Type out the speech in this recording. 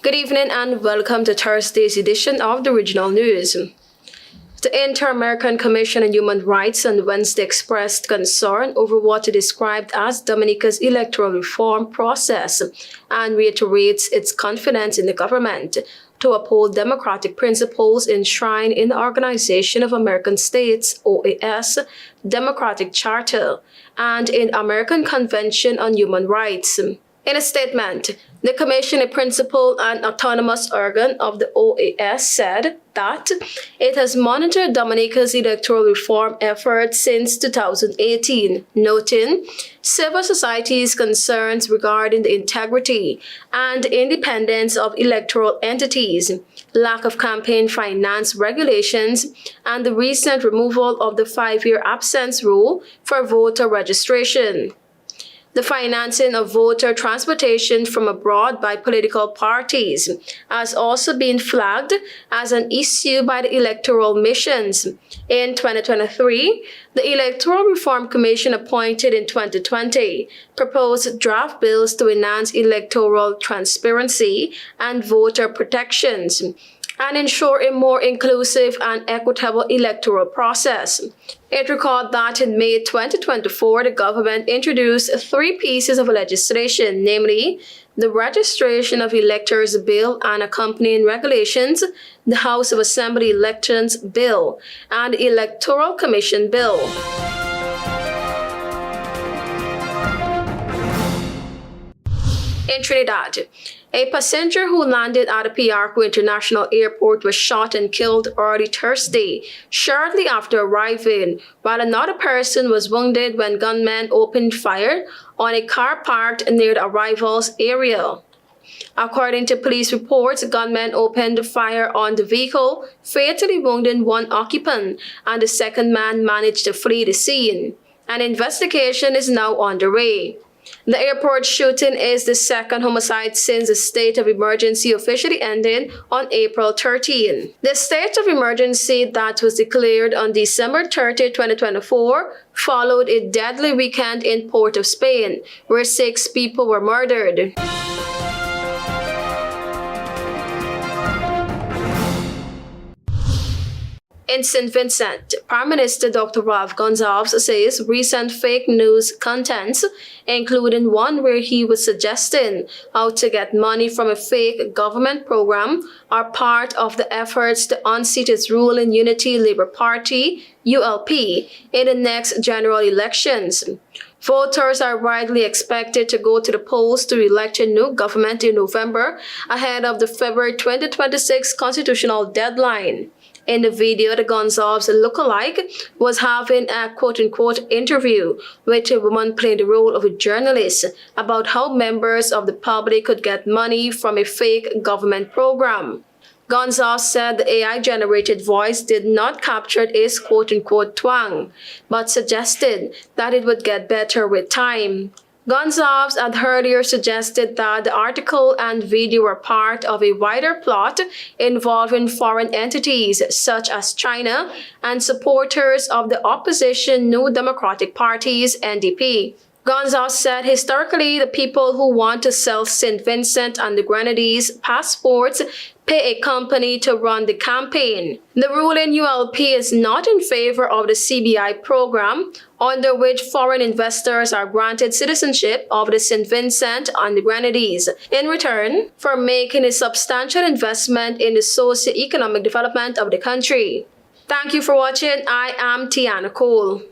Good evening and welcome to Thursday's edition of the Regional News. The Inter-American Commission on Human Rights on Wednesday expressed concern over what it described as Dominica's electoral reform process and reiterates its confidence in the government to uphold democratic principles enshrined in the Organization of American States, OAS, Democratic Charter, and in American Convention on Human Rights. In a statement, the Commission, a principal and autonomous organ of the OAS, said that it has monitored Dominica's electoral reform efforts since 2018, noting civil society's concerns regarding the integrity and independence of electoral entities, lack of campaign finance regulations, and the recent removal of the 5-year absence rule for voter registration. The financing of voter transportation from abroad by political parties has also been flagged as an issue by the electoral missions. In 2023, the Electoral Reform Commission, appointed in 2020, proposed draft bills to enhance electoral transparency and voter protections and ensure a more inclusive and equitable electoral process. It recalled that in May 2024, the government introduced 3 pieces of legislation, namely the Registration of Electors Bill and accompanying regulations, the House of Assembly Elections Bill, and the Electoral Commission Bill. In Trinidad, a passenger who landed at Apiarco International Airport was shot and killed early Thursday, shortly after arriving, while another person was wounded when gunmen opened fire on a car parked near the arrivals area. According to police reports, gunmen opened fire on the vehicle, fatally wounding 1 occupant, and the second man managed to flee the scene. An investigation is now underway. The airport shooting is the 2nd homicide since the state of emergency officially ended on April 13. The state of emergency that was declared on December 30, 2024, followed a deadly weekend in Port of Spain, where 6 people were murdered. In St. Vincent, Prime Minister Dr. Ralph Gonsalves says recent fake news contents, including one where he was suggesting how to get money from a fake government program, are part of the efforts to unseat its ruling Unity Labour Party, ULP, in the next general elections. Voters are widely expected to go to the polls to elect a new government in November ahead of the February 2026 constitutional deadline. In the video, the Gonsalves lookalike was having a quote-unquote interview with a woman playing the role of a journalist about how members of the public could get money from a fake government program. Gonsalves said the AI-generated voice did not capture his quote-unquote twang, but suggested that it would get better with time. Gonsalves had earlier suggested that the article and video were part of a wider plot involving foreign entities such as China and supporters of the opposition New Democratic Party's NDP. Gonsalves said historically the people who want to sell St. Vincent and the Grenadines passports pay a company to run the campaign. The ruling ULP is not in favor of the CBI program, under which foreign investors are granted citizenship of the St. Vincent and the Grenadines in return for making a substantial investment in the socio-economic development of the country. Thank you for watching. I am Tiana Cole.